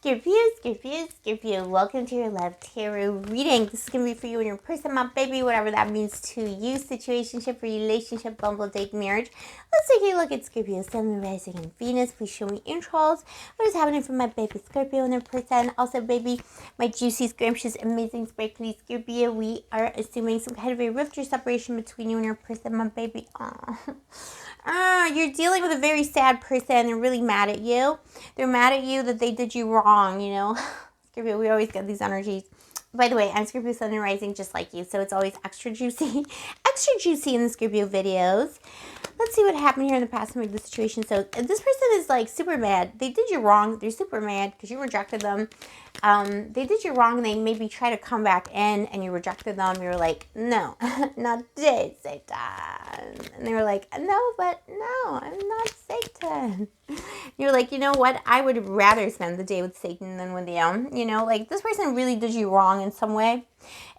Scorpio. Welcome to your Love Tarot reading. This is going to be for you and your person, my baby, whatever that means to you. Situationship, relationship, bumble, date, marriage. Let's take a look at Scorpio, Sun, Rising, and Venus. Please show me intros. What is happening for my baby Scorpio and their person? Also, baby, my juicy, scrumptious, amazing, sparkly Scorpio. We are assuming some kind of a rift or separation between you and your person, my baby. You're dealing with a very sad person. They're really mad at you. They're mad at you that they did you wrong, you know. Scorpio, we always get these energies. By the way, I'm Scorpio Sun and Rising just like you, so it's always extra juicy. Extra juicy in the Scorpio videos. Let's see what happened here in the past to make the situation. So this person is like super mad. They did you wrong. They're super mad because you rejected them. They did you wrong and they maybe try to come back in and you rejected them. You were like, no, not today, Satan. And they were like, no, but no, I'm not Satan. You're like, you know what? I would rather spend the day with Satan than with you. You know, like this person really did you wrong in some way.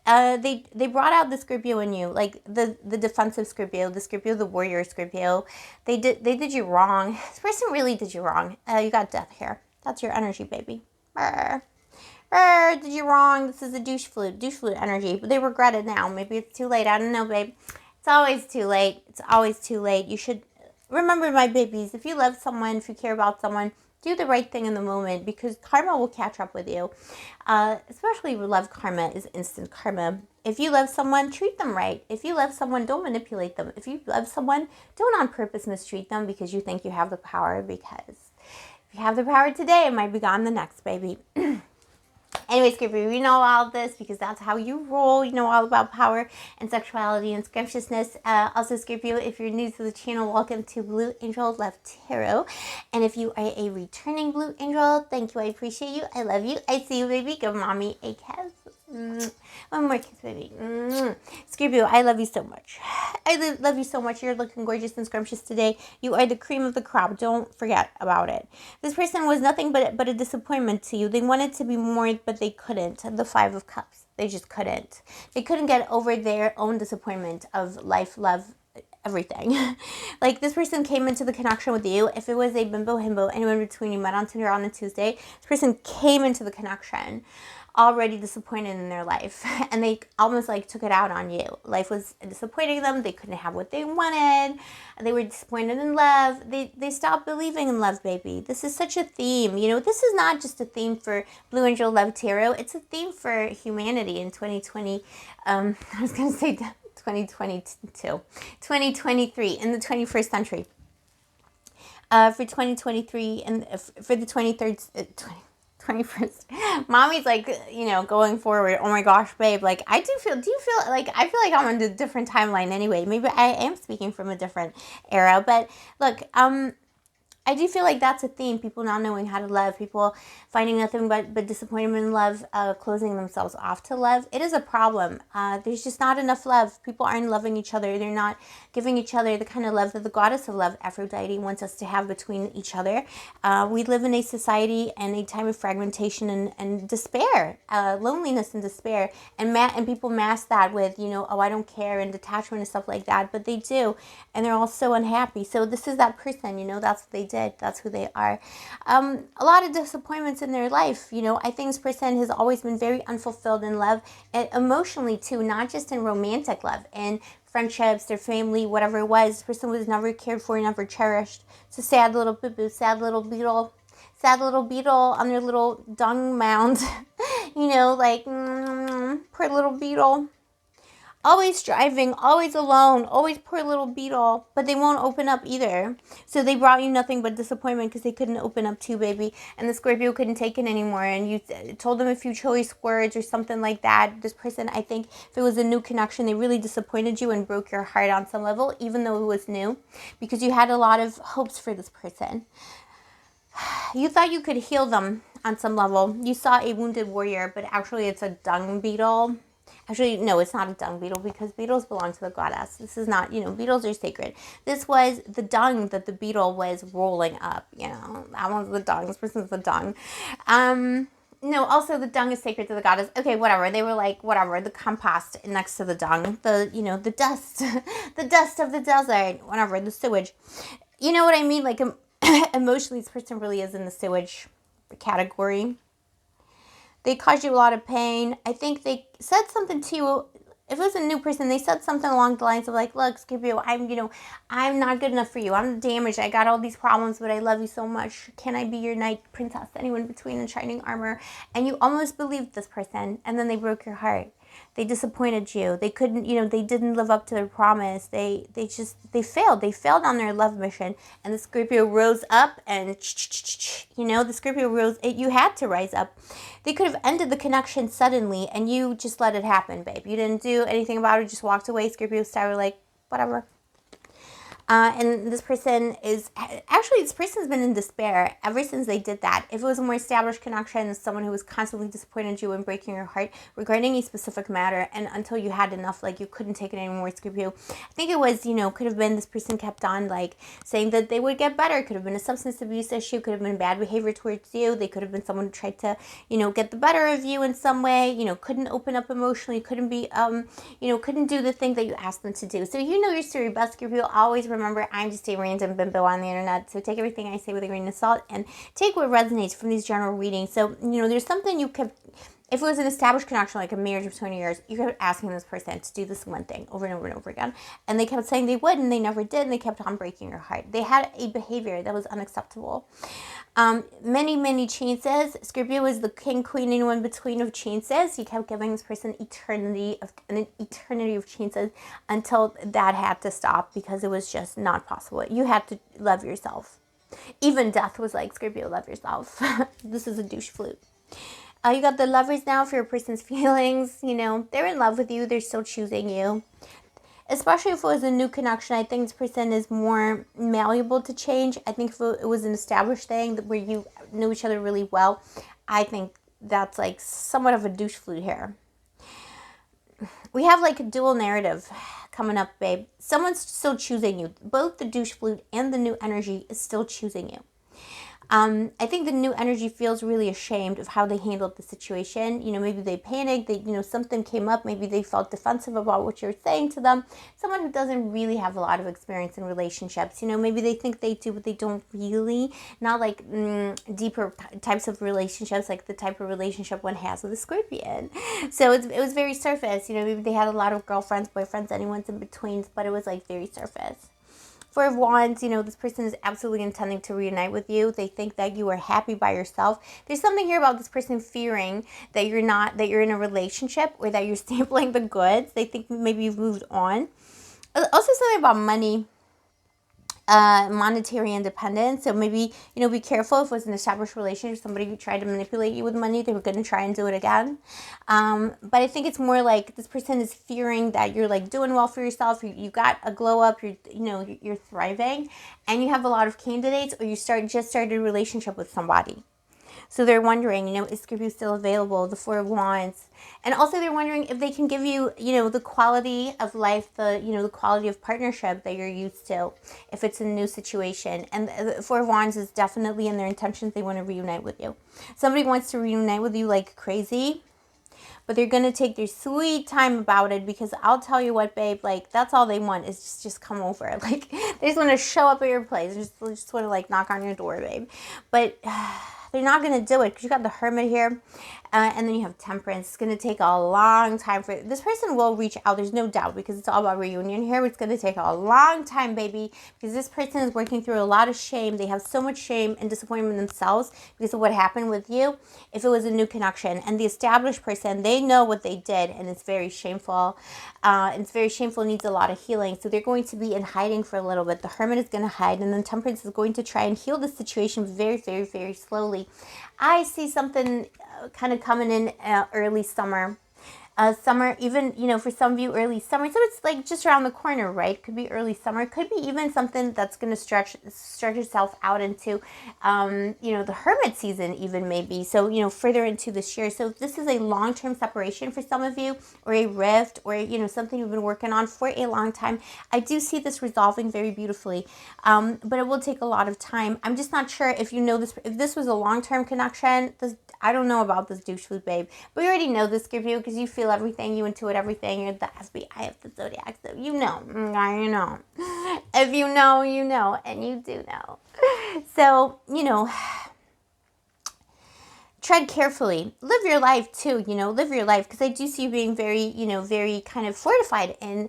They brought out the Scorpio in you, like the defensive Scorpio, the warrior Scorpio. They did you wrong. This person really did you wrong. You got death here. That's your energy, baby. Did you wrong. This is a douche flute energy. But they regret it now. Maybe it's too late. I don't know, babe. It's always too late. It's always too late. You should remember, my babies, if you love someone, if you care about someone, do the right thing in the moment because karma will catch up with you. Especially with love, karma is instant karma. If you love someone, treat them right. If you love someone, don't manipulate them. If you love someone, don't on purpose mistreat them because you think you have the power. Because if you have the power today, it might be gone the next, baby. Anyway, Scorpio, you know all this because that's how you roll. You know all about power and sexuality and scrumptiousness. Also, Scorpio, if you're new to the channel, welcome to Blue Angel Love Tarot. And if you are a returning Blue Angel, thank you. I appreciate you. I love you. I see you, baby. Give mommy a kiss. One more kiss, baby. Scorpio, I love you so much. I love you so much. You're looking gorgeous and scrumptious today. You are the cream of the crop. Don't forget about it. This person was nothing but a disappointment to you. They wanted to be more, but they couldn't. The Five of Cups. They just couldn't. They couldn't get over their own disappointment of life, love, everything. Like this person came into the connection with you. If it was a bimbo himbo, anyone between you met on Tinder on a Tuesday, this person came into the connection already disappointed in their life and they almost like took it out on you. Life was disappointing them. They couldn't have what they wanted. They were disappointed in love. They stopped believing in love, baby. This is such a theme. You know, this is not just a theme for Blue Angel Love Tarot. It's a theme for humanity in 2020. I was going to say 2022, 2023 in the 21st century. For 2023 and for the 21st. Mommy's like, you know, going forward. Oh my gosh, babe. Like, do you feel like, I feel like I'm on a different timeline anyway. Maybe I am speaking from a different era. But look, I do feel like that's a theme. People not knowing how to love. People finding nothing but disappointment in love. Closing themselves off to love. It is a problem. There's just not enough love. People aren't loving each other. They're not giving each other the kind of love that the goddess of love, Aphrodite, wants us to have between each other. We live in a society and a time of fragmentation and despair. Loneliness and despair. And people mask that with, you know, oh, I don't care, and detachment and stuff like that. But they do. And they're all so unhappy. So this is that person, you know, that's what they did. That's who they are. A lot of disappointments in their life. You know, I think this person has always been very unfulfilled in love, and emotionally too, not just in romantic love, and friendships, their family, whatever it was. This person was never cared for, never cherished. It's a sad little boo-boo, sad little beetle on their little dung mound. You know, like, poor little beetle. Always striving, always alone, always poor little beetle, but they won't open up either. So they brought you nothing but disappointment because they couldn't open up too, baby. And the Scorpio couldn't take it anymore. And you told them a few choice words or something like that. This person, I think, if it was a new connection, they really disappointed you and broke your heart on some level, even though it was new, because you had a lot of hopes for this person. You thought you could heal them on some level. You saw a wounded warrior, but actually it's a dung beetle. Actually, no, it's not a dung beetle because beetles belong to the goddess. This is not, you know, beetles are sacred. This was the dung that the beetle was rolling up, you know. That one's the dung. This person's the dung. No, also the dung is sacred to the goddess. Okay, whatever. They were like, whatever, the compost next to the dung. The, you know, the dust. The dust of the desert. Whatever, the sewage. You know what I mean? Like, emotionally, this person really is in the sewage category. They caused you a lot of pain. I think they said something to you. If it was a new person, they said something along the lines of like, look, Scorpio, I'm not good enough for you. I'm damaged. I got all these problems, but I love you so much. Can I be your knight, princess, anyone between in shining armor? And you almost believed this person, and then they broke your heart. They disappointed you. They couldn't, they didn't live up to their promise. They failed. They failed on their love mission. And the Scorpio rose up and, the Scorpio rose, you had to rise up. They could have ended the connection suddenly and you just let it happen, babe. You didn't do anything about it, just walked away. Scorpio style, like, whatever. And this person this person's been in despair ever since they did that. If it was a more established connection, someone who was constantly disappointed you and breaking your heart regarding a specific matter, and until you had enough, like you couldn't take it anymore, Scorpio. I think it was, could have been this person kept on like saying that they would get better. It could have been a substance abuse issue, could have been bad behavior towards you. They could have been someone who tried to, get the better of you in some way, couldn't open up emotionally, couldn't be, couldn't do the thing that you asked them to do. So your story best, Scorpio. Always remember, I'm just a random bimbo on the internet, so take everything I say with a grain of salt and take what resonates from these general readings. So, there's something you could, if it was an established connection, like a marriage of 20 years, you kept asking this person to do this one thing over and over and over again, and they kept saying they would, and they never did, and they kept on breaking your heart. They had a behavior that was unacceptable. Many chances. Scorpio was the king, queen, and one between of chances. You kept giving this person an eternity of chances until that had to stop because it was just not possible. You had to love yourself. Even death was like, Scorpio, love yourself. This is a douche flute. You got the lovers now for your person's feelings. They're in love with you. They're still choosing you. Especially if it was a new connection, I think this person is more malleable to change. I think if it was an established thing where you knew each other really well, I think that's like somewhat of a douche flute here. We have like a dual narrative coming up, babe. Someone's still choosing you. Both the douche flute and the new energy is still choosing you. I think the new energy feels really ashamed of how they handled the situation. Maybe they panicked, something came up, maybe they felt defensive about what you're saying to them. Someone who doesn't really have a lot of experience in relationships, maybe they think they do, but they don't really. Not like deeper types of relationships, like the type of relationship one has with a Scorpion. So it was very surface, maybe they had a lot of girlfriends, boyfriends, anyone's in between, but it was like very surface. Four of Wands, this person is absolutely intending to reunite with you. They think that you are happy by yourself. There's something here about this person fearing that you're in a relationship or that you're sampling the goods. They think maybe you've moved on. Also something about money. Monetary independence. So maybe, be careful if it was an established relationship, somebody who tried to manipulate you with money, they were going to try and do it again. But I think it's more like this person is fearing that you're like doing well for yourself. You got a glow up, you're thriving, and you have a lot of candidates, or you just started a relationship with somebody. So they're wondering, is Scorpio still available? The Four of Wands. And also they're wondering if they can give you, the quality of life, the quality of partnership that you're used to, if it's a new situation. And the Four of Wands is definitely in their intentions. They want to reunite with you. Somebody wants to reunite with you like crazy, but they're going to take their sweet time about it, because I'll tell you what, babe, like, that's all they want is just come over. Like, they just want to show up at your place. They just want to, like, knock on your door, babe. But they're not going to do it because you got the Hermit here. And then you have Temperance. It's going to take a long time for this person will reach out. There's no doubt, because it's all about reunion here. It's going to take a long time, baby, because this person is working through a lot of shame. They have so much shame and disappointment in themselves because of what happened with you. If it was a new connection, and the established person, they know what they did, and it's very shameful. It's very shameful. Needs a lot of healing. So they're going to be in hiding for a little bit. The Hermit is going to hide, and then Temperance is going to try and heal the situation very, very, very slowly. I see something kind of coming in early summer. Summer, even, for some of you, early summer. So it's like just around the corner, right? Could be early summer. Could be even something that's going to stretch itself out into, the Hermit season even maybe. So, further into this year. So if this is a long-term separation for some of you, or a rift, or, something you've been working on for a long time, I do see this resolving very beautifully. But it will take a lot of time. I'm just not sure if if this was a long-term connection. I don't know about this douche flute, babe. But you already know this, Scorpio, because you feel everything, you intuit everything. You're the FBI of the zodiac, so you know. If you know, you know, and you do know. So, tread carefully. Live your life too, live your life, because I do see you being very, very kind of fortified in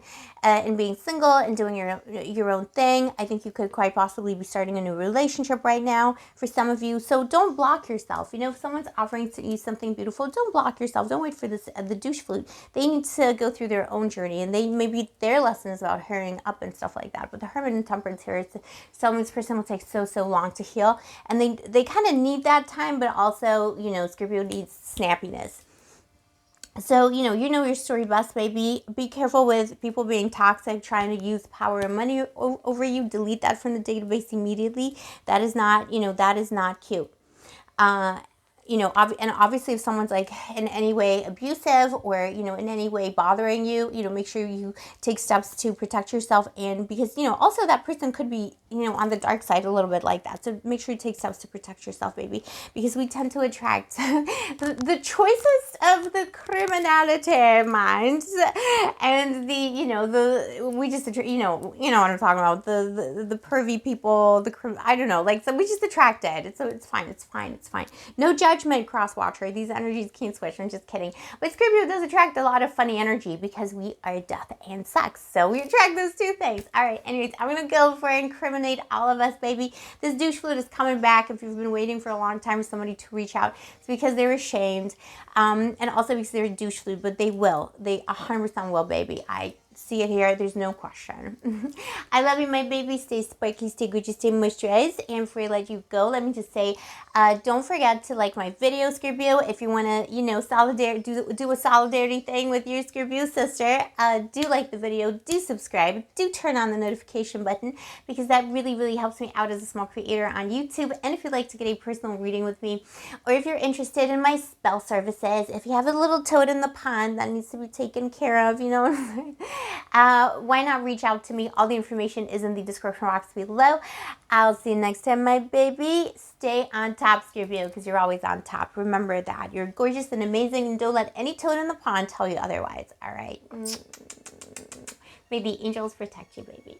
being single and doing your own thing. I think you could quite possibly be starting a new relationship right now for some of you. So don't block yourself. If someone's offering to you something beautiful, don't block yourself. Don't wait for the douche flute. They need to go through their own journey, and maybe their lesson is about hurrying up and stuff like that. But the Hermit and Temperance here is telling this person will take so long to heal, and they kind of need that time, but also, Scorpio needs snappiness. So, you know your story best, baby. Be careful with people being toxic, trying to use power and money over you. Delete that from the database immediately. That is not, that is not cute. And obviously if someone's like in any way abusive or, in any way bothering you, make sure you take steps to protect yourself. And because, also that person could be, on the dark side a little bit like that. So make sure you take steps to protect yourself, baby, because we tend to attract the choicest of the criminality minds and we just, what I'm talking about, the pervy people, I don't know, so we just attract it. So it's fine. No judgment, cross watcher. These energies can't switch. I'm just kidding. But Scorpio does attract a lot of funny energy because we are death and sex. So we attract those two things. All right. Anyways, I'm going to go for incriminate all of us, baby. This douche flute is coming back. If you've been waiting for a long time for somebody to reach out, it's because they're ashamed. And also because they're a douche flute, but they will. They 100% will, baby. I see it here. There's no question. I love you, my baby. Stay sparky, stay Gucci, stay moisturized. And before I let you go, let me just say, don't forget to like my video, Scorpio. If you want to, do a solidarity thing with your Scorpio sister, do like the video, do subscribe, do turn on the notification button, because that really, really helps me out as a small creator on YouTube. And if you'd like to get a personal reading with me, or if you're interested in my spell services, if you have a little toad in the pond that needs to be taken care of, why not reach out to me? All the information is in the description box below. I'll see you next time, my baby. Stay on top, Scorpio, because you're always on top. Remember that. You're gorgeous and amazing, and don't let any toad in the pond tell you otherwise. All right? May the angels protect you, baby.